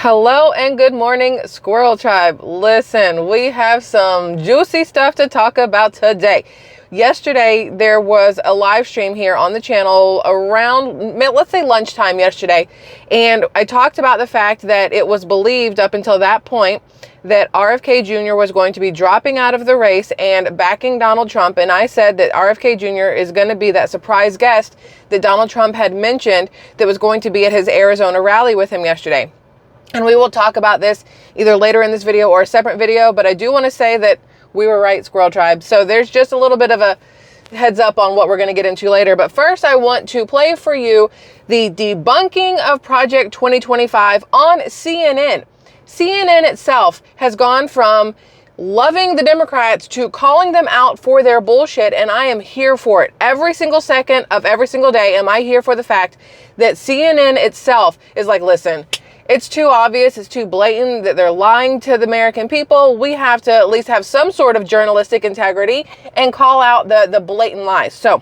Hello and good morning, Squirrel Tribe. Listen, we have some juicy stuff to talk about today. Yesterday, there was a live stream here on the channel around, let's say lunchtime yesterday. And I talked about the fact that it was believed up until that point that RFK Jr. was going to be dropping out of the race and backing Donald Trump. And I said that RFK Jr. is going to be that surprise guest that Donald Trump had mentioned that was going to be at his Arizona rally with him yesterday. And we will talk about this either later in this video or a separate video, but I do want to say that we were right, Squirrel Tribe. So there's just a little bit of a heads up on what we're going to get into later. But first, I want to play for you the debunking of Project 2025 on CNN. CNN itself has gone from loving the Democrats to calling them out for their bullshit, and I am here for it. Every single second of every single day am I here for the fact that CNN itself is like, listen, it's too obvious, it's too blatant that they're lying to the American people. We have to at least have some sort of journalistic integrity and call out the blatant lies. So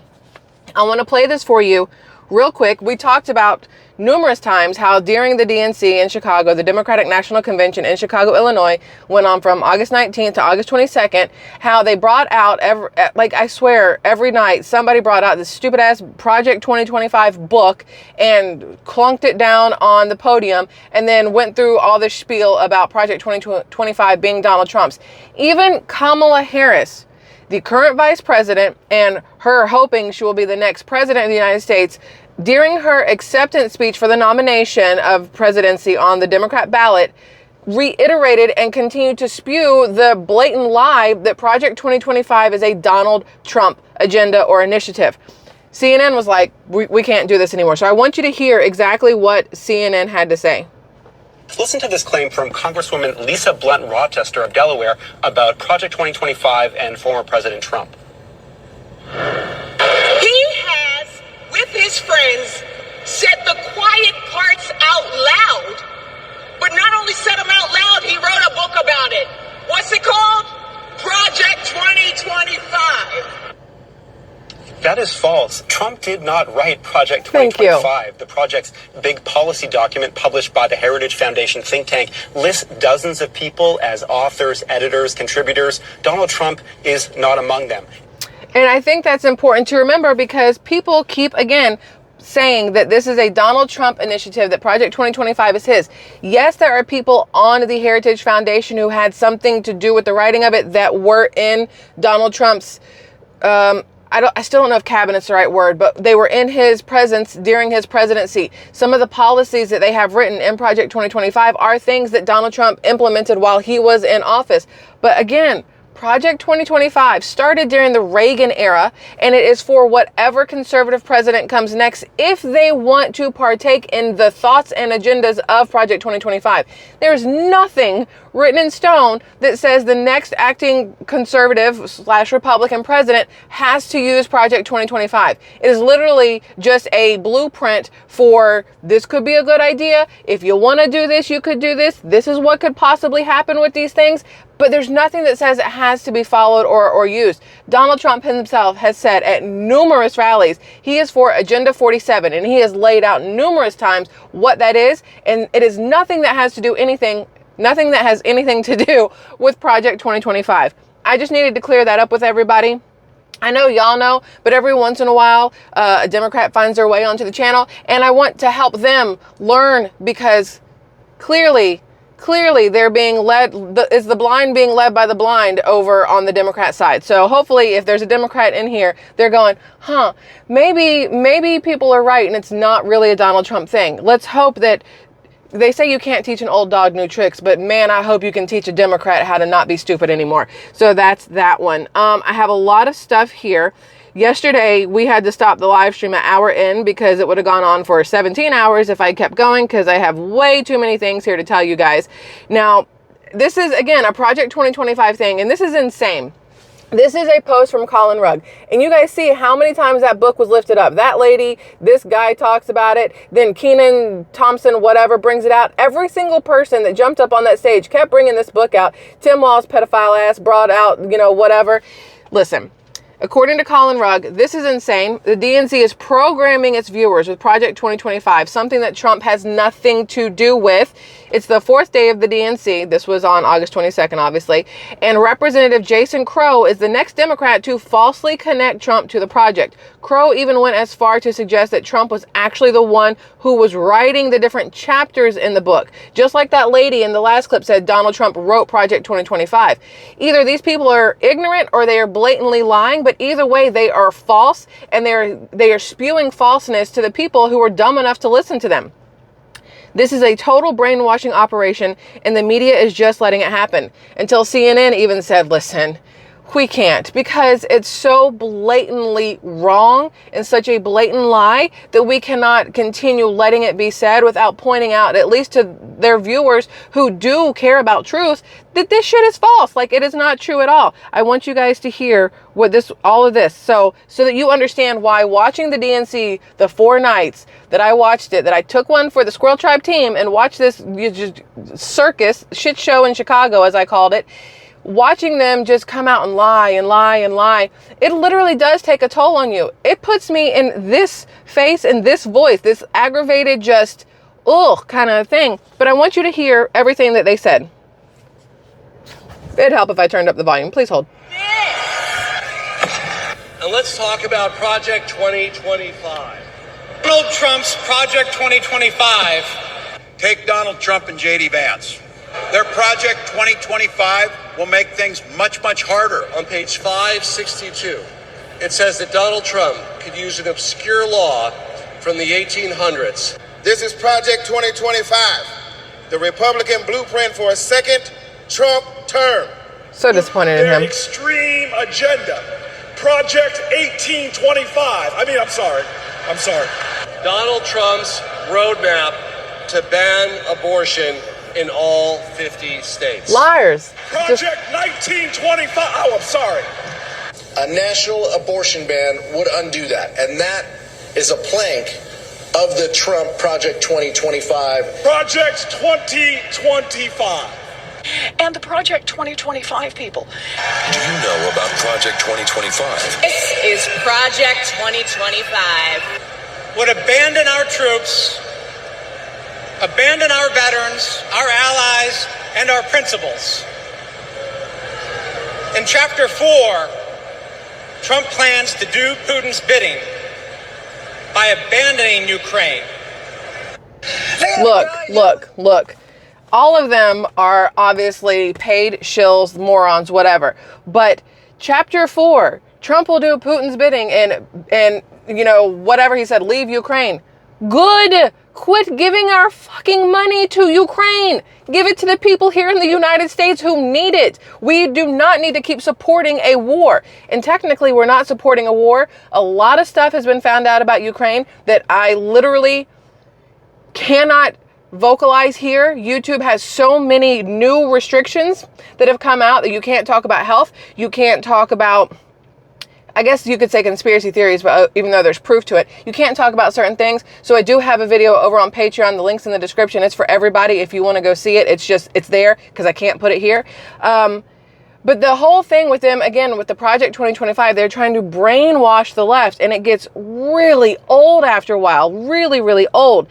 I want to play this for you real quick. We talked about numerous times how during the DNC in Chicago, the Democratic National Convention in Chicago, Illinois, went on from August 19th to August 22nd, how they brought out, I swear, every night somebody brought out this stupid ass Project 2025 book and clunked it down on the podium and then went through all this spiel about Project 2025 being Donald Trump's. Even Kamala Harris, the current vice president, and her hoping she will be the next president of the United States, during her acceptance speech for the nomination of presidency on the Democrat ballot, reiterated and continued to spew the blatant lie that Project 2025 is a Donald Trump agenda or initiative. CNN was like, we can't do this anymore. So I want you to hear exactly what CNN had to say. Listen to this claim from Congresswoman Lisa Blunt Rochester of Delaware about Project 2025 and former President Trump. He has, with his friends, said the quiet parts out loud, but not only said them out loud, he wrote a book about it. What's it called? Project 2025. That is false. Trump did not write Project 2025. The project's big policy document published by the Heritage Foundation think tank lists dozens of people as authors, editors, contributors. Donald Trump is not among them. And I think that's important to remember because people keep, again, saying that this is a Donald Trump initiative, that Project 2025 is his. Yes, there are people on the Heritage Foundation who had something to do with the writing of it that were in Donald Trump's I still don't know if cabinet's the right word, but they were in his presence during his presidency. Some of the policies that they have written in Project 2025 are things that Donald Trump implemented while he was in office. But again, Project 2025 started during the Reagan era, and it is for whatever conservative president comes next if they want to partake in the thoughts and agendas of Project 2025. There's nothing written in stone that says the next acting conservative/Republican president has to use Project 2025. It is literally just a blueprint for this could be a good idea. If you want to do this, you could do this. This is what could possibly happen with these things. But there's nothing that says it has to be followed or used. Donald Trump himself has said at numerous rallies, he is for Agenda 47, and he has laid out numerous times what that is. And it is nothing that has anything to do with Project 2025. I just needed to clear that up with everybody. I know y'all know, but every once in a while, a Democrat finds their way onto the channel, and I want to help them learn because clearly they're being led, is the blind being led by the blind over on the Democrat side. So hopefully if there's a Democrat in here, they're going, maybe people are right and it's not really a Donald Trump thing. Let's hope that they say you can't teach an old dog new tricks, but man, I hope you can teach a Democrat how to not be stupid anymore. So that's that one. I have a lot of stuff here. Yesterday, we had to stop the live stream an hour in because it would have gone on for 17 hours if I kept going because I have way too many things here to tell you guys. Now, this is, again, a Project 2025 thing, and this is insane. This is a post from Colin Rugg, and you guys see how many times that book was lifted up. That lady, this guy talks about it, then Kenan Thompson, whatever, brings it out. Every single person that jumped up on that stage kept bringing this book out. Tim Walz, pedophile ass, brought out, whatever. Listen. According to Colin Rugg, this is insane. The DNC is programming its viewers with Project 2025, something that Trump has nothing to do with. It's the fourth day of the DNC. This was on August 22nd, obviously. And Representative Jason Crow is the next Democrat to falsely connect Trump to the project. Crow even went as far to suggest that Trump was actually the one who was writing the different chapters in the book. Just like that lady in the last clip said Donald Trump wrote Project 2025. Either these people are ignorant or they are blatantly lying, but either way, they are false, and they are spewing falseness to the people who are dumb enough to listen to them. This is a total brainwashing operation, and the media is just letting it happen. Until CNN even said, listen, we can't, because it's so blatantly wrong and such a blatant lie that we cannot continue letting it be said without pointing out, at least to their viewers who do care about truth, that this shit is false. Like, it is not true at all. I want you guys to hear all of this, so that you understand why watching the DNC the 4 nights that I watched it, that I took one for the SquirrelTribe team and watched this circus shit show in Chicago, as I called it. Watching them just come out and lie and lie and lie, it literally does take a toll on you. It puts me in this face and this voice, this aggravated, just, ugh, kind of thing. But I want you to hear everything that they said. It'd help if I turned up the volume. Please hold. And let's talk about Project 2025. Donald Trump's Project 2025. Take Donald Trump and J.D. Vance. Their Project 2025 will make things much, much harder. On page 562, it says that Donald Trump could use an obscure law from the 1800s. This is Project 2025, the Republican blueprint for a second Trump term. So disappointed in Their him. extreme agenda. Project 1825. I'm sorry. Donald Trump's roadmap to ban abortion in all 50 states. Liars. Project 1925. Oh, I'm sorry. A national abortion ban would undo that, and that is a plank of the Trump Project 2025. Project 2025. And the Project 2025 people. Do you know about Project 2025? This is Project 2025. Would abandon our troops, abandon our veterans, our allies, and our principles. In Chapter 4, Trump plans to do Putin's bidding by abandoning Ukraine. Look. All of them are obviously paid shills, morons, whatever. But Chapter 4, Trump will do Putin's bidding and whatever he said, leave Ukraine. Good. Quit giving our fucking money to Ukraine. Give it to the people here in the United States who need it. We do not need to keep supporting a war. And technically, we're not supporting a war. A lot of stuff has been found out about Ukraine that I literally cannot vocalize here. YouTube has so many new restrictions that have come out that you can't talk about health. You can't talk about, I guess you could say, conspiracy theories, but even though there's proof to it, you can't talk about certain things. So I do have a video over on Patreon. The link's in the description. It's for everybody. If you want to go see it, it's there because I can't put it here. But the whole thing with them, again, with the Project 2025, they're trying to brainwash the left, and it gets really old after a while. Really, really old.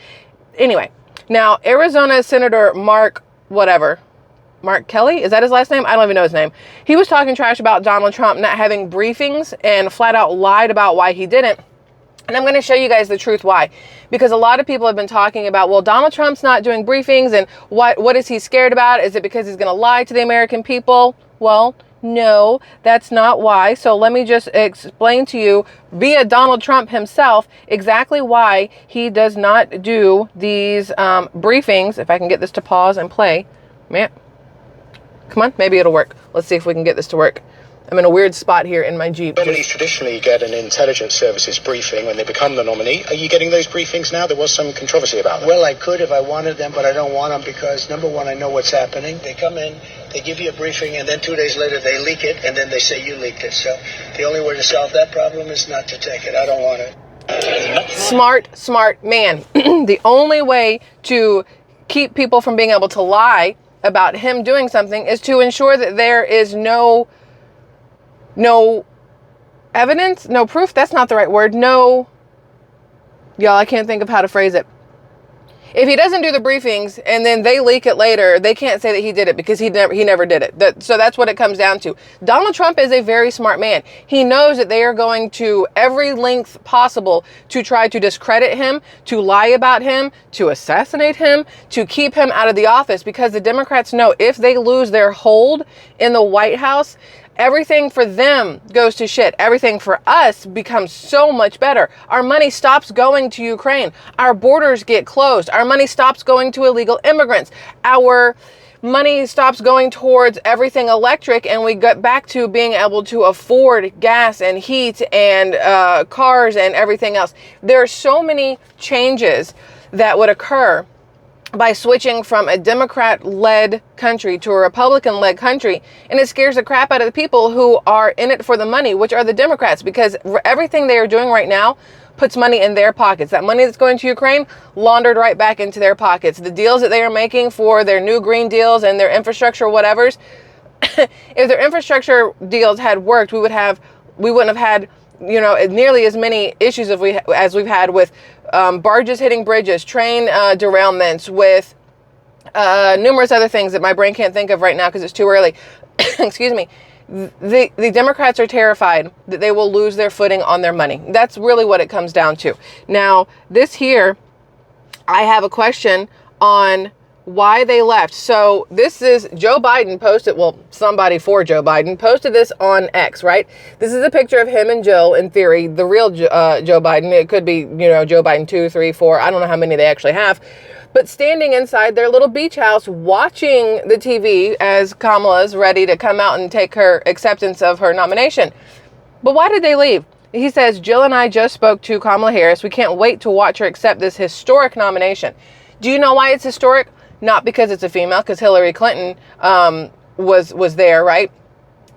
Anyway, now Arizona Senator Mark Kelly, is that his last name? I don't even know his name. He was talking trash about Donald Trump not having briefings and flat out lied about why he didn't. And I'm going to show you guys the truth why. Because a lot of people have been talking about, well, Donald Trump's not doing briefings, and what is he scared about? Is it because he's going to lie to the American people? Well, no, that's not why. So let me just explain to you via Donald Trump himself exactly why he does not do these briefings. If I can get this to pause and play. Man, come on, maybe it'll work. Let's see if we can get this to work. I'm in a weird spot here in my Jeep. Nominees traditionally get an intelligence services briefing when they become the nominee. Are you getting those briefings now? There was some controversy about them. Well, I could if I wanted them, but I don't want them because, number one, I know what's happening. They come in, they give you a briefing, and then 2 days later they leak it, and then they say you leaked it. So the only way to solve that problem is not to take it. I don't want it. Smart man. The only way to keep people from being able to lie about him doing something is to ensure that there is no evidence, no proof. That's not the right word. No, y'all, I can't think of how to phrase it. If he doesn't do the briefings and then they leak it later, they can't say that he did it because he never did it. So that's what it comes down to. Donald Trump is a very smart man. He knows that they are going to every length possible to try to discredit him, to lie about him, to assassinate him, to keep him out of the office, because the Democrats know if they lose their hold in the White House, everything for them goes to shit. Everything for us becomes so much better. Our money stops going to Ukraine. Our borders get closed. Our money stops going to illegal immigrants. Our money stops going towards everything electric, and we get back to being able to afford gas and heat and cars and everything else. There are so many changes that would occur by switching from a Democrat-led country to a Republican-led country, and it scares the crap out of the people who are in it for the money, which are the Democrats, because everything they are doing right now puts money in their pockets. That money that's going to Ukraine, laundered right back into their pockets. The deals that they are making for their new green deals and their infrastructure whatevers, if their infrastructure deals had worked, we wouldn't have had, you know, nearly as many issues as we've had with barges hitting bridges, train derailments, with numerous other things that my brain can't think of right now because it's too early. Excuse me. The Democrats are terrified that they will lose their footing on their money. That's really what it comes down to. Now, this here, I have a question on why they left. So this is Joe Biden posted, well, somebody for Joe Biden posted this on X, right? This is a picture of him and Jill, in theory, the real Joe Biden. It could be, you know, Joe Biden 2, 3, 4. I don't know how many they actually have, but standing inside their little beach house watching the TV as Kamala's ready to come out and take her acceptance of her nomination. But why did they leave? He says, Jill and I just spoke to Kamala Harris. We can't wait to watch her accept this historic nomination. Do you know why it's historic? Not because it's a female, because Hillary Clinton was there, right?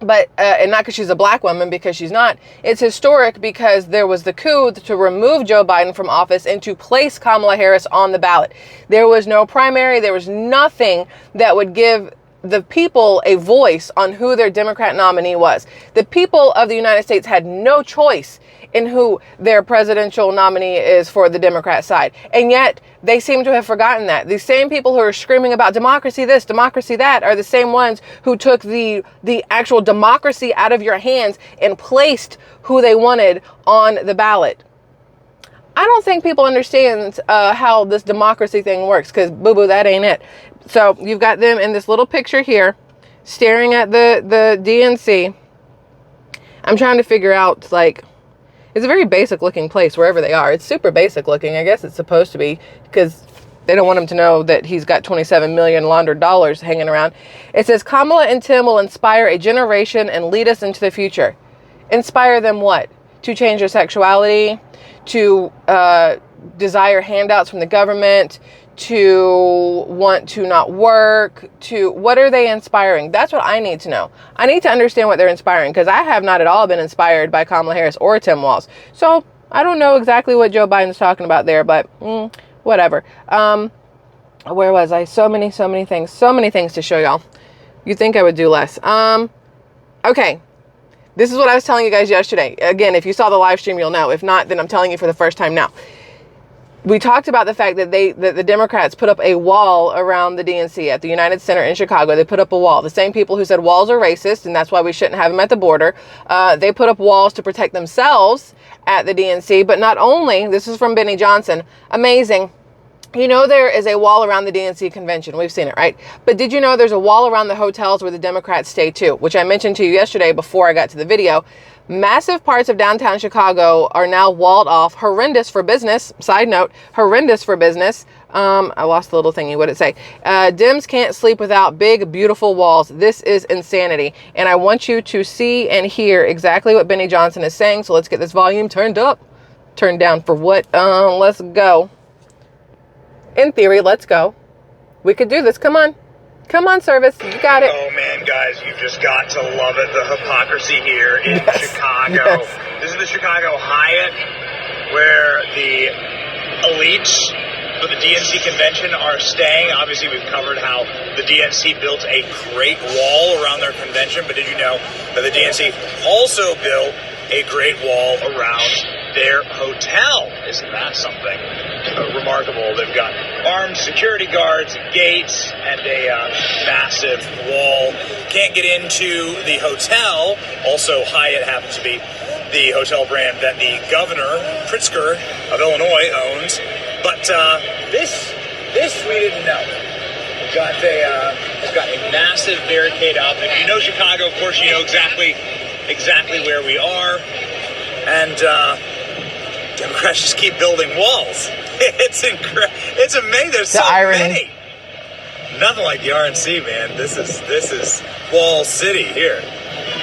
But and not because she's a black woman, because she's not. It's historic because there was the coup to remove Joe Biden from office and to place Kamala Harris on the ballot. There was no primary. There was nothing that would give the people a voice on who their Democrat nominee was. The people of the United States had no choice in who their presidential nominee is for the Democrat side. And yet they seem to have forgotten that. These same people who are screaming about democracy this, democracy that, are the same ones who took the actual democracy out of your hands and placed who they wanted on the ballot. I don't think people understand how this democracy thing works, because boo-boo, that ain't it. So you've got them in this little picture here staring at the DNC. I'm trying to figure out, like, it's a very basic looking place wherever they are. It's super basic looking. I guess it's supposed to be, because they don't want him to know that he's got 27 million laundered dollars hanging around. It says, Kamala and Tim will inspire a generation and lead us into the future. Inspire them what? To change their sexuality, to desire handouts from the government, to want to not work, to what are they inspiring? That's what I need to know. I need to understand what they're inspiring, because I have not at all been inspired by Kamala Harris or Tim Walz. So I don't know exactly what Joe Biden's talking about there, but whatever. Where was I? So many things to show y'all. You'd think I would do less. Okay. This is what I was telling you guys yesterday. Again, if you saw the live stream, you'll know. If not, then I'm telling you for the first time now. We talked about the fact that the Democrats put up a wall around the DNC at the United Center in Chicago. They put up a wall. The same people who said walls are racist and that's why we shouldn't have them at the border. They put up walls to protect themselves at the DNC. But not only, this is from Benny Johnson, amazing. You know, there is a wall around the DNC convention. We've seen it, right? But did you know there's a wall around the hotels where the Democrats stay too, which I mentioned to you yesterday before I got to the video. Massive parts of downtown Chicago are now walled off. Horrendous for business. Side note, horrendous for business. I lost the little thingy. What did it say? Dems can't sleep without big, beautiful walls. This is insanity. And I want you to see and hear exactly what Benny Johnson is saying. So let's get this volume turned up. Turned down for what? Let's go. In theory, let's go. We could do this. Come on. Come on, service. You got it. Oh, man, guys, you've just got to love it. The hypocrisy here in Chicago. Yes. This is the Chicago Hyatt, where the elites for the DNC convention are staying. Obviously, we've covered how the DNC built a great wall around their convention, but did you know that the DNC also built a Great Wall around their hotel. Isn't that something remarkable? They've got armed security guards, gates, and a massive wall. Can't get into the hotel. Also, Hyatt happens to be the hotel brand that the governor, Pritzker of Illinois, owns. But this we didn't know. It's got a massive barricade up. If you know Chicago, of course, you know exactly where we are. And Democrats just keep building walls. It's amazing. There's so many. Nothing like the RNC, man. This is Wall City here.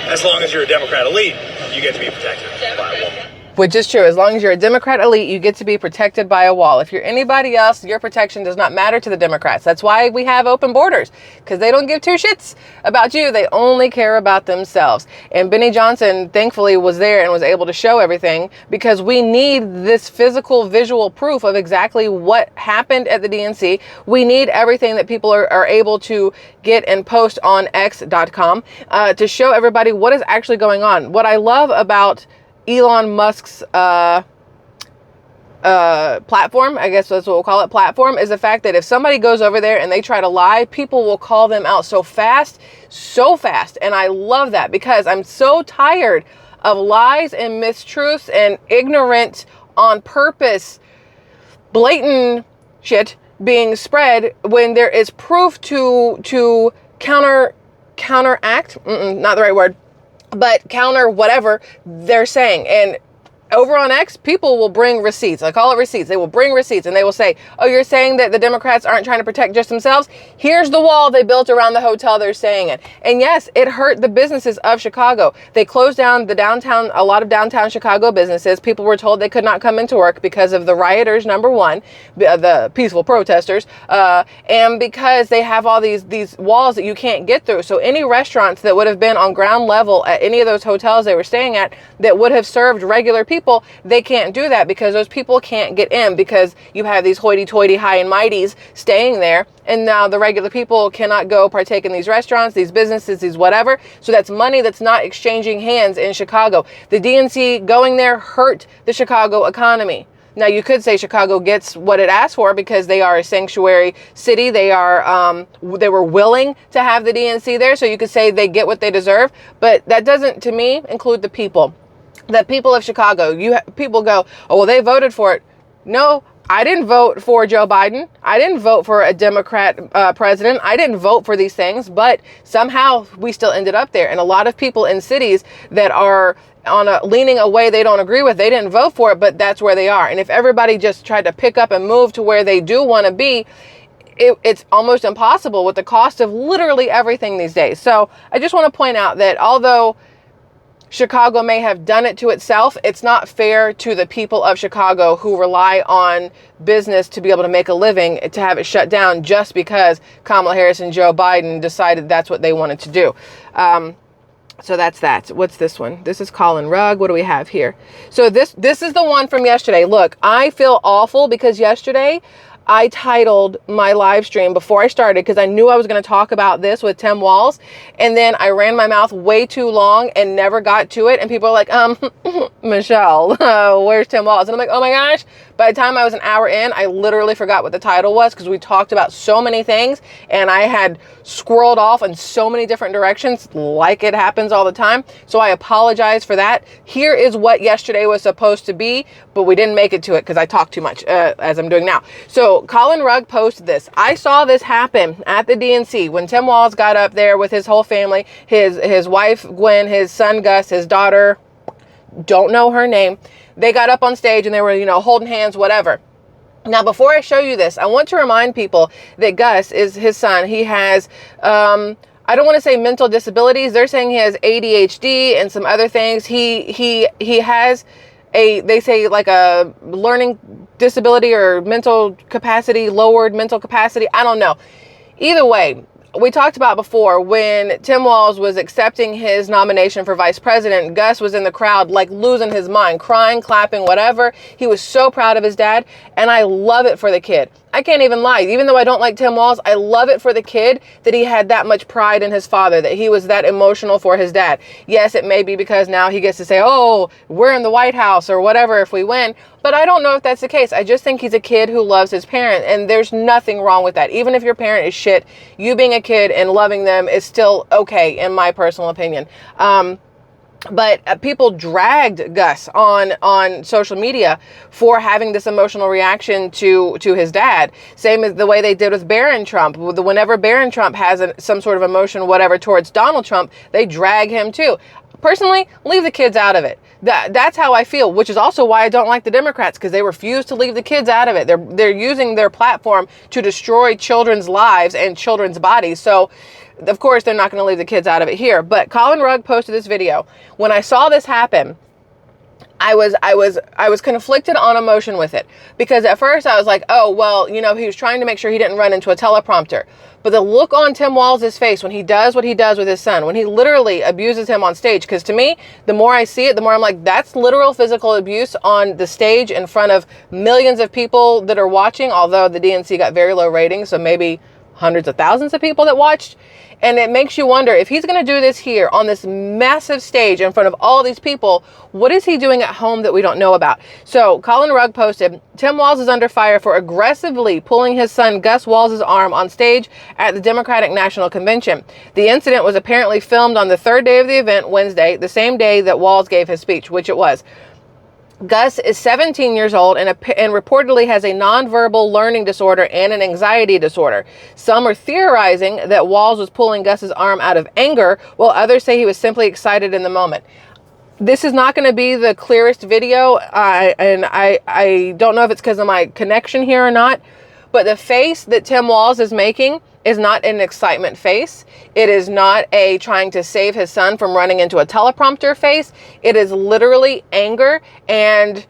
As long as you're a Democrat elite, you get to be protected by a wall. Which is true. As long as you're a Democrat elite, you get to be protected by a wall. If you're anybody else, your protection does not matter to the Democrats. That's why we have open borders, because they don't give two shits about you. They only care about themselves. And Benny Johnson, thankfully, was there and was able to show everything, because we need this physical, visual proof of exactly what happened at the DNC. We need everything that people are able to get and post on x.com to show everybody what is actually going on. What I love about Elon Musk's platform, I guess that's what we'll call it, platform, is the fact that if somebody goes over there and they try to lie, people will call them out so fast. And I love that, because I'm so tired of lies and mistruths and ignorant, on purpose, blatant shit being spread when there is proof to counteract, not the right word, but counter whatever they're saying. And over on X, people will bring receipts. I call it receipts. They will bring receipts and they will say, oh, you're saying that the Democrats aren't trying to protect just themselves? Here's the wall they built around the hotel they're staying in. And yes, it hurt the businesses of Chicago. They closed down a lot of downtown Chicago businesses. People were told they could not come into work because of the rioters, number one, the peaceful protesters, and because they have all these walls that you can't get through. So any restaurants that would have been on ground level at any of those hotels they were staying at that would have served regular people, they can't do that, because those people can't get in, because you have these hoity-toity high and mighties staying there, and now the regular people cannot go partake in these restaurants, these businesses, these whatever. So that's money that's not exchanging hands in Chicago. The DNC going there hurt the Chicago economy. Now, you could say Chicago gets what it asked for because they are a sanctuary city. They were willing to have the DNC there, so you could say they get what they deserve. But that doesn't, to me, include the people. The people of Chicago. People go, oh, well, they voted for it. No, I didn't vote for Joe Biden. I didn't vote for a Democrat president. I didn't vote for these things, but somehow we still ended up there. And a lot of people in cities that are leaning away they don't agree with, they didn't vote for it, but that's where they are. And if everybody just tried to pick up and move to where they do want to be, it's almost impossible with the cost of literally everything these days. So I just want to point out that although Chicago may have done it to itself, it's not fair to the people of Chicago who rely on business to be able to make a living to have it shut down just because Kamala Harris and Joe Biden decided that's what they wanted to do. So that's that. What's this one? This is Colin Rugg. What do we have here? So this is the one from yesterday. Look, I feel awful because yesterday I titled my live stream before I started, because I knew I was going to talk about this with Tim Walz, and then I ran my mouth way too long and never got to it. And people are like, Michelle, where's Tim Walz? And I'm like, oh my gosh. By the time I was an hour in, I literally forgot what the title was, because we talked about so many things and I had squirreled off in so many different directions, like it happens all the time. So I apologize for that. Here is what yesterday was supposed to be, but we didn't make it to it because I talked too much, as I'm doing now. So Colin Rugg posted this. I saw this happen at the DNC when Tim Walz got up there with his whole family, his wife, Gwen, his son, Gus, his daughter, don't know her name. They got up on stage and they were, holding hands, whatever. Now, before I show you this, I want to remind people that Gus is his son. He has, I don't want to say mental disabilities. They're saying he has ADHD and some other things. He has they say like a learning disability or mental capacity, lowered mental capacity. I don't know. Either way, we talked about before when Tim Walz was accepting his nomination for vice president, Gus was in the crowd like losing his mind, crying, clapping, whatever. He was so proud of his dad, and I love it for the kid. I can't even lie. Even though I don't like Tim Walz, I love it for the kid that he had that much pride in his father, that he was that emotional for his dad. Yes, it may be because now he gets to say, oh, we're in the White House or whatever if we win. But I don't know if that's the case. I just think he's a kid who loves his parent, and there's nothing wrong with that. Even if your parent is shit, you being a kid and loving them is still okay, in my personal opinion. But people dragged Gus on social media for having this emotional reaction to his dad. Same as the way they did with Barron Trump. Whenever Barron Trump has some sort of emotion, whatever, towards Donald Trump, they drag him too. Personally, leave the kids out of it. That's how I feel, which is also why I don't like the Democrats, because they refuse to leave the kids out of it. They're using their platform to destroy children's lives and children's bodies. So of course, they're not going to leave the kids out of it here. But Colin Rugg posted this video. When I saw this happen, I was conflicted on emotion with it, because at first I was like, oh, well, you know, he was trying to make sure he didn't run into a teleprompter. But the look on Tim Walz's face when he does what he does with his son, when he literally abuses him on stage, because to me, the more I see it, the more I'm like, that's literal physical abuse on the stage in front of millions of people that are watching, although the DNC got very low ratings, so maybe hundreds of thousands of people that watched. And it makes you wonder, if he's going to do this here on this massive stage in front of all these people, what is he doing at home that we don't know about? So Colin Rugg posted, Tim Walz is under fire for aggressively pulling his son Gus Walz's arm on stage at the Democratic National Convention. The incident was apparently filmed on the third day of the event, Wednesday, the same day that Walz gave his speech, which it was. Gus is 17 years old and reportedly has a nonverbal learning disorder and an anxiety disorder. Some are theorizing that Walz was pulling Gus's arm out of anger, while others say he was simply excited in the moment. This is not going to be the clearest video, and I don't know if it's because of my connection here or not, but the face that Tim Walz is making is not an excitement face. It is not a trying to save his son from running into a teleprompter face. It is literally anger, and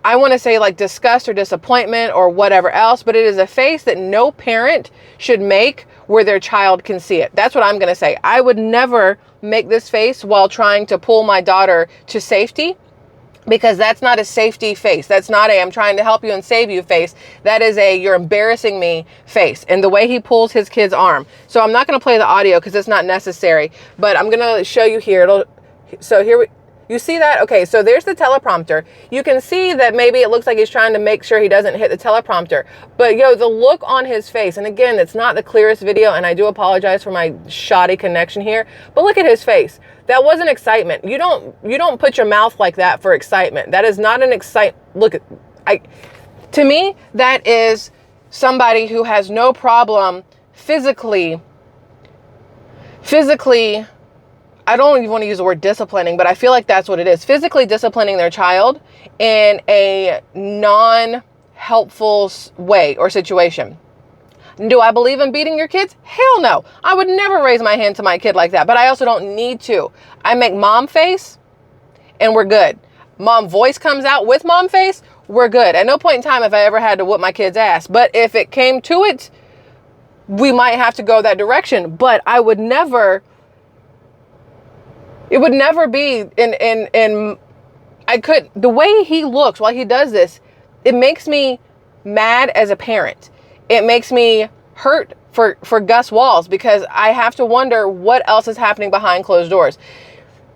I want to say like disgust or disappointment or whatever else, but it is a face that no parent should make where their child can see it. That's what I'm going to say. I would never make this face while trying to pull my daughter to safety, because that's not a safety face. That's not a I'm trying to help you and save you face. That is a you're embarrassing me face. And the way he pulls his kid's arm. So I'm not going to play the audio because it's not necessary, but I'm going to show you here. So here you see that? Okay, so there's the teleprompter. You can see that maybe it looks like he's trying to make sure he doesn't hit the teleprompter. But the look on his face, and again, it's not the clearest video, and I do apologize for my shoddy connection here, but look at his face. That wasn't excitement. You don't put your mouth like that for excitement. That is not an to me, that is somebody who has no problem physically, I don't even want to use the word disciplining, but I feel like that's what it is. Physically disciplining their child in a non-helpful way or situation. Do I believe in beating your kids? Hell no. I would never raise my hand to my kid like that, but I also don't need to. I make mom face and we're good. Mom voice comes out with mom face, we're good. At no point in time have I ever had to whoop my kid's ass, but if it came to it, we might have to go that direction, but I would never, it would never be the way he looks while he does this, it makes me mad as a parent. It makes me hurt for Gus Walz, because I have to wonder what else is happening behind closed doors.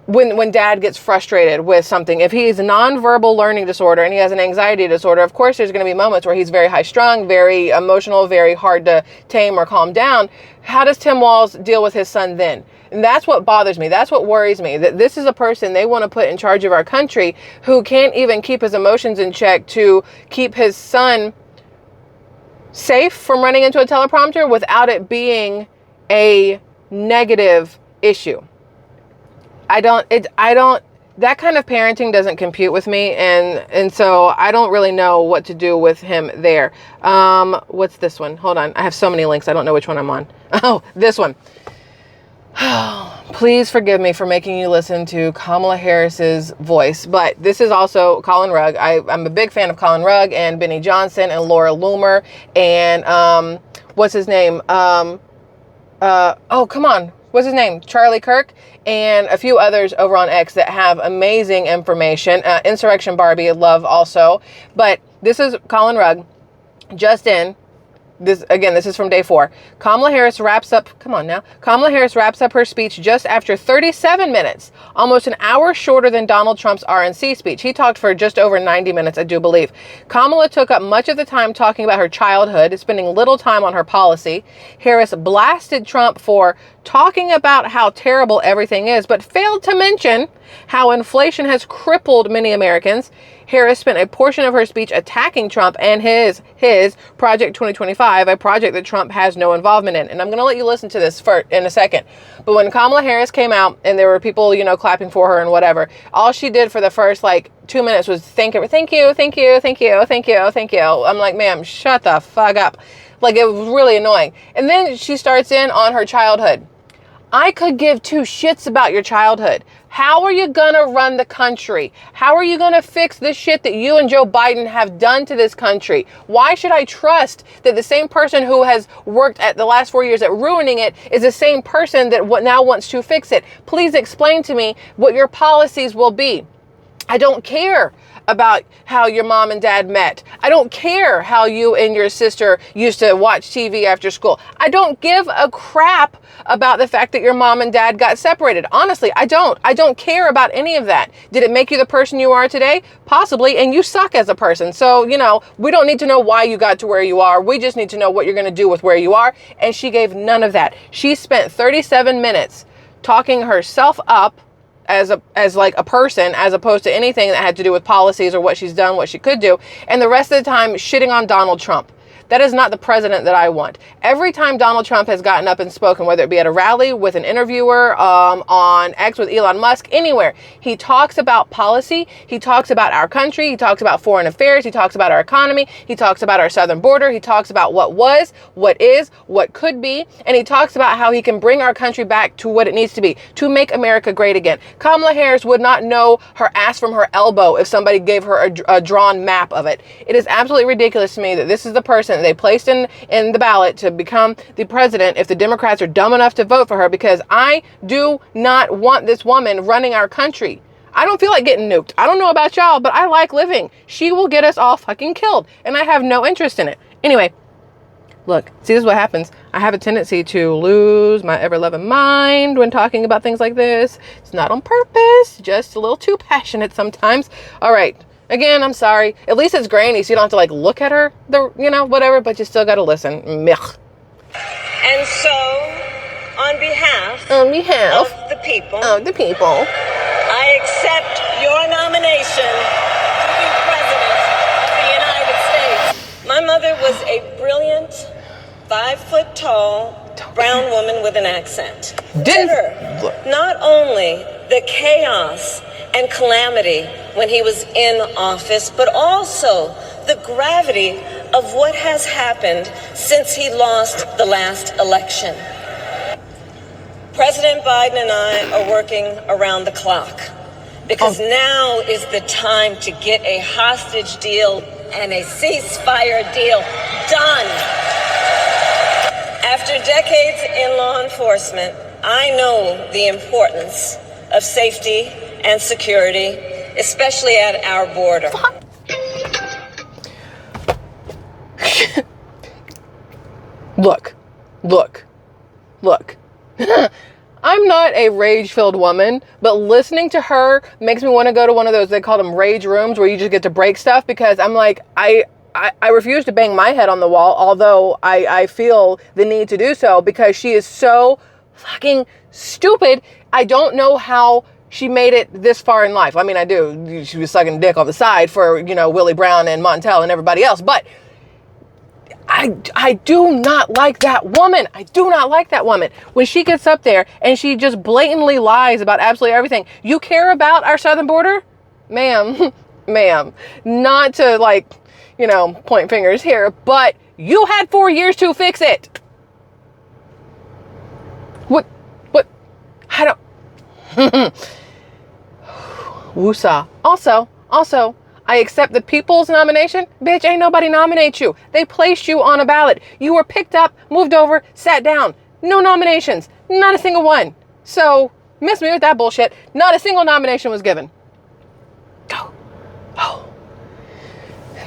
When dad gets frustrated with something, if he's a nonverbal learning disorder and he has an anxiety disorder, of course there's going to be moments where he's very high strung, very emotional, very hard to tame or calm down. How does Tim Walz deal with his son then? And that's what bothers me. That's what worries me, that this is a person they want to put in charge of our country who can't even keep his emotions in check to keep his son safe from running into a teleprompter without it being a negative issue. That kind of parenting doesn't compute with me. And so I don't really know what to do with him there. What's this one? Hold on. I have so many links. I don't know which one I'm on. Oh, this one. Please forgive me for making you listen to Kamala Harris's voice, but this is also Colin Rugg. I'm a big fan of Colin Rugg and Benny Johnson and Laura Loomer and what's his name? What's his name? Charlie Kirk and a few others over on X that have amazing information. Insurrection Barbie, I love also. But this is Colin Rugg, just in. this is from day 4. Kamala Harris wraps up her speech just after 37 minutes, almost an hour shorter than Donald Trump's RNC speech. He talked for just over 90 minutes, I do believe. Kamala took up much of the time talking about her childhood, spending little time on her policy. Harris blasted Trump for talking about how terrible everything is, but failed to mention how inflation has crippled many Americans. Harris spent a portion of her speech attacking Trump and his Project 2025, a project that Trump has no involvement in. And I'm going to let you listen to this in a second. But when Kamala Harris came out and there were people, clapping for her and whatever, all she did for the first 2 minutes was thank you. I'm like, ma'am, shut the fuck up. It was really annoying. And then she starts in on her childhood. I could give 2 shits about your childhood. How are you gonna run the country? How are you gonna fix the shit that you and Joe Biden have done to this country? Why should I trust that the same person who has worked at the last 4 years at ruining it is the same person that now wants to fix it? Please explain to me what your policies will be. I don't care about how your mom and dad met. I don't care how you and your sister used to watch TV after school. I don't give a crap about the fact that your mom and dad got separated. Honestly, I don't. I don't care about any of that. Did it make you the person you are today? Possibly, and you suck as a person. So, we don't need to know why you got to where you are. We just need to know what you're going to do with where you are. And she gave none of that. She spent 37 minutes talking herself up as a person, as opposed to anything that had to do with policies or what she's done, what she could do. And the rest of the time shitting on Donald Trump. That is not the president that I want. Every time Donald Trump has gotten up and spoken, whether it be at a rally with an interviewer, on X with Elon Musk, anywhere, he talks about policy. He talks about our country. He talks about foreign affairs. He talks about our economy. He talks about our southern border. He talks about what was, what is, what could be. And he talks about how he can bring our country back to what it needs to be, to make America great again. Kamala Harris would not know her ass from her elbow if somebody gave her a drawn map of it. It is absolutely ridiculous to me that this is the person they placed in the ballot to become the president if the Democrats are dumb enough to vote for her, because I do not want this woman running our country. I don't feel like getting nuked. I don't know about y'all, but I like living. She will get us all fucking killed, and I have no interest in it. Anyway, look, see, this is what happens. I have a tendency to lose my ever-loving mind when talking about things like this. It's not on purpose, just a little too passionate sometimes. All right. Again, I'm sorry. At least it's grainy, so you don't have to look at her, whatever, but you still got to listen. Mech. And so, on behalf of the people, I accept your nomination to be President of the United States. My mother was a brilliant, 5-foot-tall, brown woman with an accent. Consider not only the chaos and calamity when he was in office, but also the gravity of what has happened since he lost the last election. President Biden and I are working around the clock because now is the time to get a hostage deal and a ceasefire deal done. After decades in law enforcement, I know the importance of safety and security, especially at our border. Look. I'm not a rage-filled woman, but listening to her makes me want to go to one of those, they call them rage rooms, where you just get to break stuff, because I'm like, I refuse to bang my head on the wall, although I feel the need to do so, because she is so fucking stupid. I don't know how she made it this far in life. I mean, I do. She was sucking dick on the side for, Willie Brown and Montel and everybody else, but I do not like that woman. I do not like that woman. When she gets up there and she just blatantly lies about absolutely everything. You care about our southern border? Ma'am, not to point fingers here, but you had 4 years to fix it. What, I don't, woosah. Also, I accept the people's nomination. Bitch, ain't nobody nominate you. They placed you on a ballot. You were picked up, moved over, sat down. No nominations. Not a single one. So, miss me with that bullshit. Not a single nomination was given. Oh.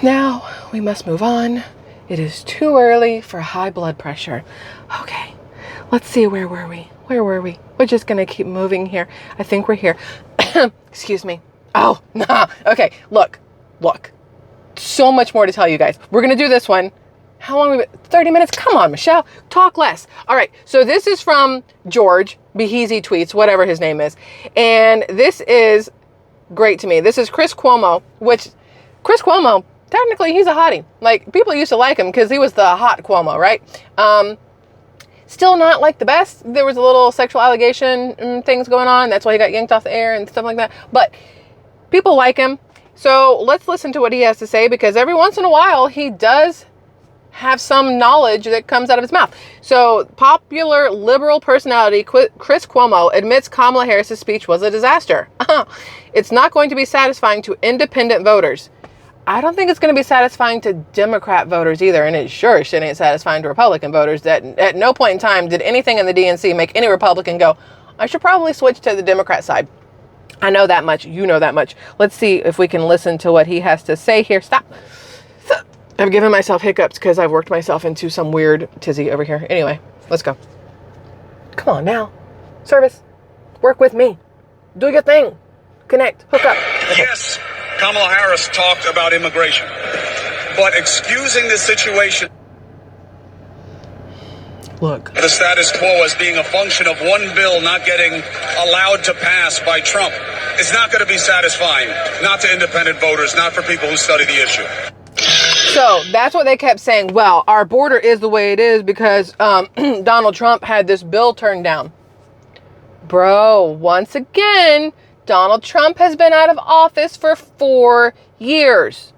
Now, we must move on It is too early for high blood pressure. Okay, let's see, where were we? We're just gonna keep moving here. I think we're here. Excuse me. Oh, nah. Okay, look. So much more to tell you guys. We're gonna do this one. How long? 30 minutes? Come on, Michelle. Talk less. All right, so this is from George Behezy Tweets, whatever his name is. And this is great to me. This is Chris Cuomo, which Chris Cuomo, technically he's a hottie. Like, people used to like him because he was the hot Cuomo, right? Still not like the best. There was a little sexual allegation and things going on. That's why he got yanked off the air and stuff like that. But people like him. So let's listen to what he has to say, because every once in a while he does have some knowledge that comes out of his mouth. So popular liberal personality Chris Cuomo admits Kamala Harris's speech was a disaster. It's not going to be satisfying to independent voters. I don't think it's going to be satisfying to Democrat voters either, and it sure shit ain't satisfying to Republican voters. That at no point in time did anything in the DNC make any Republican go, I should probably switch to the Democrat side. I know that much. You know that much. Let's see if we can listen to what he has to say here. Stop. I'm giving myself hiccups because I've worked myself into some weird tizzy over here. Anyway, let's go. Come on now. Service. Work with me. Do your thing. Connect. Hook up. Okay. Yes, Kamala Harris talked about immigration, but excusing the situation, look, the status quo as being a function of one bill not getting allowed to pass by Trump is not going to be satisfying, not to independent voters, not for people who study the issue. So that's what they kept saying. Well, our border is the way it is because Donald Trump had this bill turned down. Bro, once again, Donald Trump has been out of office for 4 years.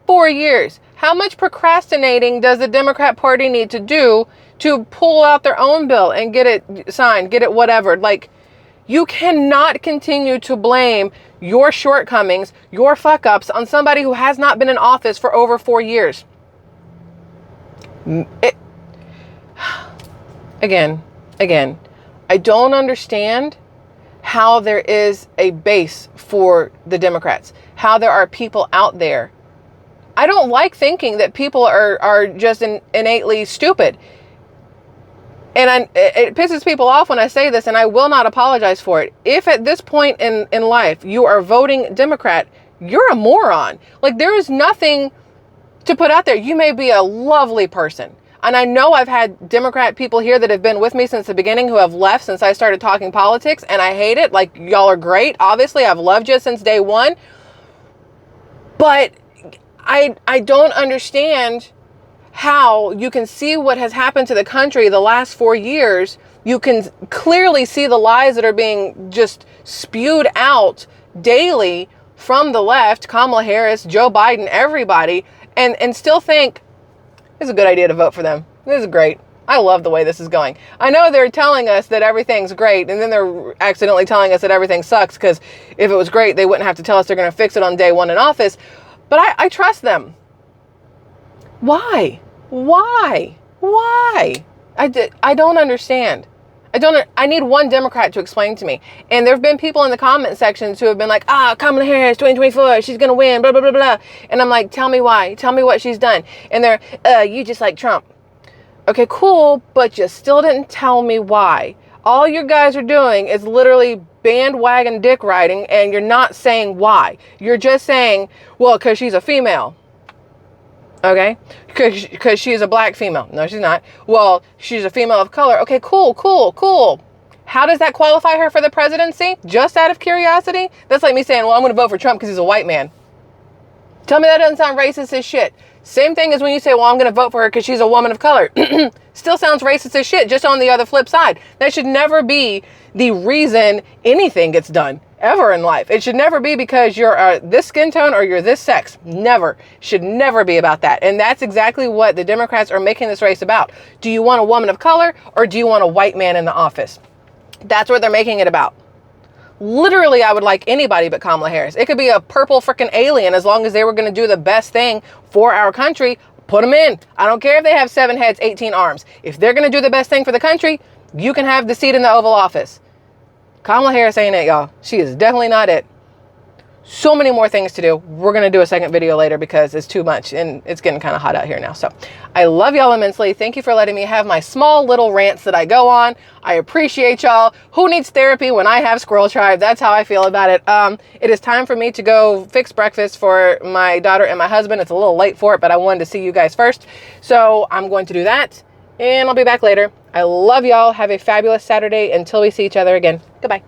4 years. How much procrastinating does the Democrat Party need to do to pull out their own bill and get it signed, get it whatever? Like, you cannot continue to blame your shortcomings, your fuck-ups on somebody who has not been in office for over 4 years. Again, I don't understand how there is a base for the Democrats, how there are people out there. I don't like thinking that people are just innately stupid. And it pisses people off when I say this, and I will not apologize for it. If at this point in life you are voting Democrat, you're a moron. Like, there is nothing to put out there. You may be a lovely person. And I know I've had Democrat people here that have been with me since the beginning who have left since I started talking politics, and I hate it. Like, y'all are great. Obviously, I've loved you since day one. But I don't understand how you can see what has happened to the country the last 4 years. You can clearly see the lies that are being just spewed out daily from the left, Kamala Harris, Joe Biden, everybody, and still think it's a good idea to vote for them. This is great. I love the way this is going. I know they're telling us that everything's great, and then they're accidentally telling us that everything sucks, because if it was great, they wouldn't have to tell us they're going to fix it on day one in office. But I trust them. Why? I don't understand. I need one Democrat to explain to me. And there have been people in the comment sections who have been like, Kamala Harris, 2024, she's going to win, blah, blah, blah, blah. And I'm like, tell me why. Tell me what she's done. And they're, you just like Trump. Okay, cool, but you still didn't tell me why. All you guys are doing is literally bandwagon dick riding, and you're not saying why. You're just saying, well, because she's a female. Okay, because she's a black female. No, she's not. Well, she's a female of color. Okay, cool. How does that qualify her for the presidency? Just out of curiosity? That's like me saying, well, I'm going to vote for Trump because he's a white man. Tell me that doesn't sound racist as shit. Same thing as when you say, well, I'm going to vote for her because she's a woman of color. Still sounds racist as shit, just on the other flip side. That should never be the reason anything gets done, ever in life. It should never be because you're this skin tone or you're this sex. Never. Should never be about that. And that's exactly what the Democrats are making this race about. Do you want a woman of color, or do you want a white man in the office? That's what they're making it about. Literally, I would like anybody but Kamala Harris. It could be a purple freaking alien, as long as they were going to do the best thing for our country. Put them in. I don't care if they have 7 heads, 18 arms. If they're going to do the best thing for the country, you can have the seat in the Oval Office. Kamala Harris ain't it, y'all. She is definitely not it. So many more things to do. We're going to do a second video later because it's too much and it's getting kind of hot out here now. So I love y'all immensely. Thank you for letting me have my small little rants that I go on. I appreciate y'all. Who needs therapy when I have SquirrelTribe? That's how I feel about it. It is time for me to go fix breakfast for my daughter and my husband. It's a little late for it, but I wanted to see you guys first. So I'm going to do that and I'll be back later. I love y'all. Have a fabulous Saturday until we see each other again. Goodbye.